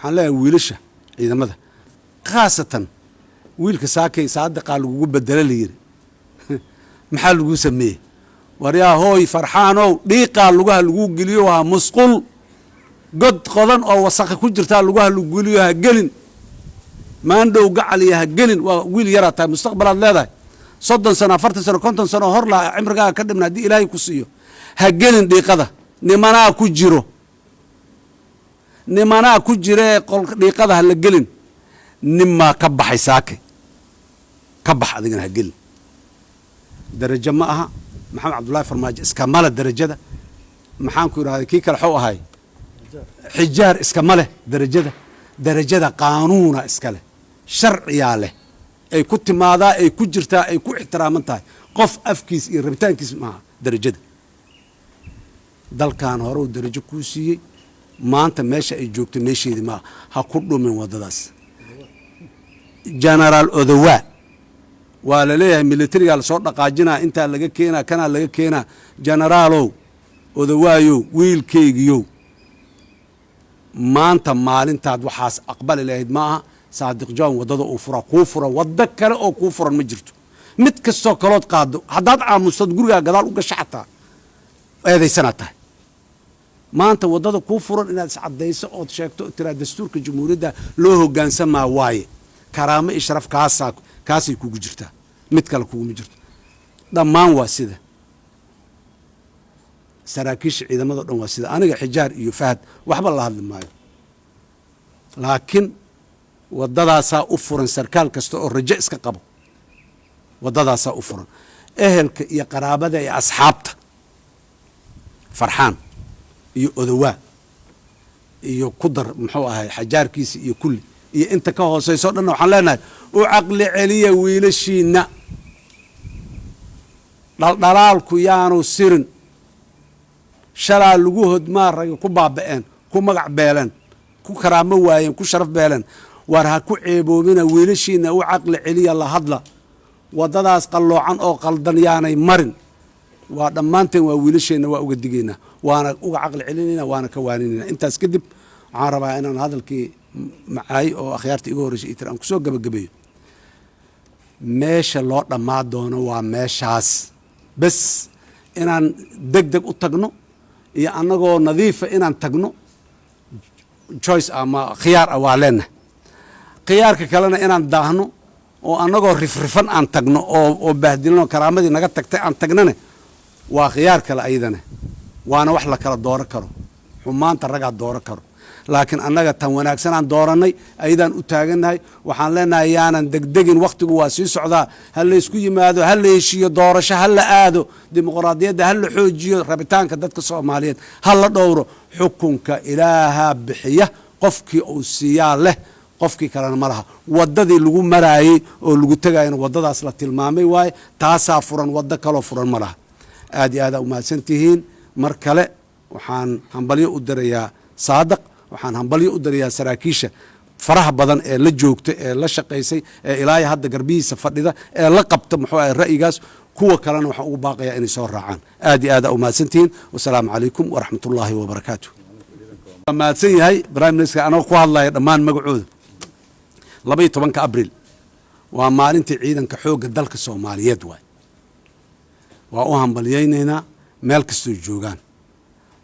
حلا ويلشة إذا ماذا خاصة ويلك ساكي صادق على وجود بدل لير محل وجود سميه وريا هوي فرحانو ديقا لوجها لوجو جليوها مسقول قد قضن أو وسخ كجرتها لوجها لوجو جليوها جلن ما عنده قعليها جلن وويل يرى تا مستقبل هذا صدّن سنة فرت سنة كنتن سنة هرلا عمرها كدمنا دي إلهي كسيو هجلن ديقة نمنا كجرو نمنا كجرة قل ديقة هالجلن نما كبح يساكي كبح هذين هالجلن درجة معها محمد عبد الله فرماج اسكمال الدرجة ده محان كور هذا كيك الحوق هاي حجار اسكماله درجة ده قانون اسكاله شرعي عليه اي كنت ماذا اي كجرتا اي كو احترامنتها قف افكيس اي ربتان كيس معها درجة ده دل كان هرو درجة كوسي ما انت ماشي اي جوكت ماشي دي ما هكله من ودداس جنرال اودوا ولا ليه ميليتري على صوت قاجنا انت لغا كينا كان لغا كينا جنرالو ودوايو ويل كيغيو ما انت مالنتاد waxaas aqbal ilaahid ma saadiq jaan wadada oo fura ku fura wada kale oo ku furan ma jirto mid kasto kalood qaado hadaad aamusad guriga gadaal u gashaxta eedeysanataa maanta wadada ku furan inaad iscadeyso oo sheegto tira dastuurka jamhuuriyadda loo hogaansama waaye karaamo ishraf kaasay kugu jirtaa mid kale kugu ma jirto dhammaan waa sida saraakiisha ciidamada dhan waa sida aniga xijaar iyo fahad waxba la hadli maayo laakiin wadadaasaa u furan sarkaal kasta oo rajo iska qabo wadadaasaa u furan ehelka iyo qaraabada iyo asxaabta farxaan iyo odawaa iyo kudar muxuu ahay xajaarkiisa iyo kulli iyo inta ka hooseyso dhan waxaan leenahay u caqli celiya wiilashiina dhaldhalaalku yaanu sirin shalaa lagu hodmaa rag ku baaba'een ku magac beeleen ku karaamo waayeen ku sharaf beeleen war ha ku ceeboobina wiilashiina u caqli celiya la hadla wadadaas qalloocan oo qaldan yaanay marin waa dhammaanteen waa wiilasheena waa uga digaynaa waana uga caqli celinayna waana ka waaninayna intaas kadib waxaan rabaa inaan hadalkii معاي أو أخيارتي إيجوريش إتر أنك سو جبجبيه ماشى الله ما دونه وماشى عس بس إن دق أتجنو يا أنا جو نظيف إن تجنو choice أما خيار أولنا خيار ككلنا إن دهنو وأنا جو رفرفن أن تجنو أو بهدلنا كرامة دي نجت تكت أن تجننه وخيار كلا أيضا وأنا وحلا كلا دور كرو حمان ترجع دور كرو لكن أنا توناك سنة دورني أيضا أتاجناي وحن لنا يانا دقن وقت جواسي سعدا هل يسكوي ماذا هل يشي دورش هل آدو ديمقراطية ده هل حوجي ربطان كدتك الصوماليين هل دوره حكمك إلها بحية قفك أو سياله قفك كلام مرها وددي لجو مراي أو لجو تجاين ودد أصلا المامي واي تاسافرن ودد كلا فرن مرها أدي هذا وما سنتهين مركلة وحن هنبلي أدريا صادق waxaan hambalyo u darayaa saraakiisha faraha badan ee la joogta ee la shaqeysay ee ilaahay hadda garbihiisa fadhida ee la qabta muxuu ahay ra'yigaas kuwa kalena waxaan ugu baaqayaa inay soo raacaan aad iyo aad u mahadsantihiin wasalaamu calaykum waraxmatullaahi wabarakaatuh mahadsan yahay prime minister anoo ku hadlaya dhammaan magacooda 12 abriil waa maalintii ciidanka xoogga dalka Soomaaliyeed waa u hambalyeynayna meel kastoo joogaan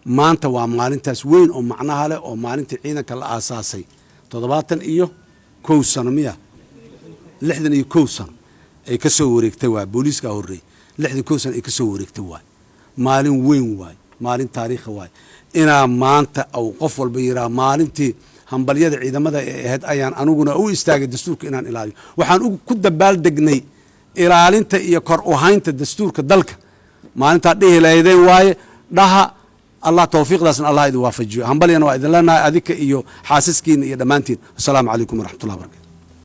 maanta waa maalintaas weyn oo macnaha leh oo maalintii ciidanka la aasaasay 71 sano miya 61 sano ay ka soo wareegtay waa booliiska horreey 61 sano ay ka soo wareegtay waa maalin weyn waa maalin taariikh waa ina maanta aw qof walba yiraa maalintii hambalyada ciidamada ee ahayd ayaan aniguna u istaagay dastuurka inaan ilaaliyo waxaan ku dabaal degnay ilaalinta iyo kor u haynta dastuurka dalka maalinta dhihilaydeen waaye dhaha الله توفيق داسن الله يدي وافجيه هم بلينا وإذا لنا أذيك إيو حاسسكين إيو دمانتين السلام عليكم ورحمة الله وبركاته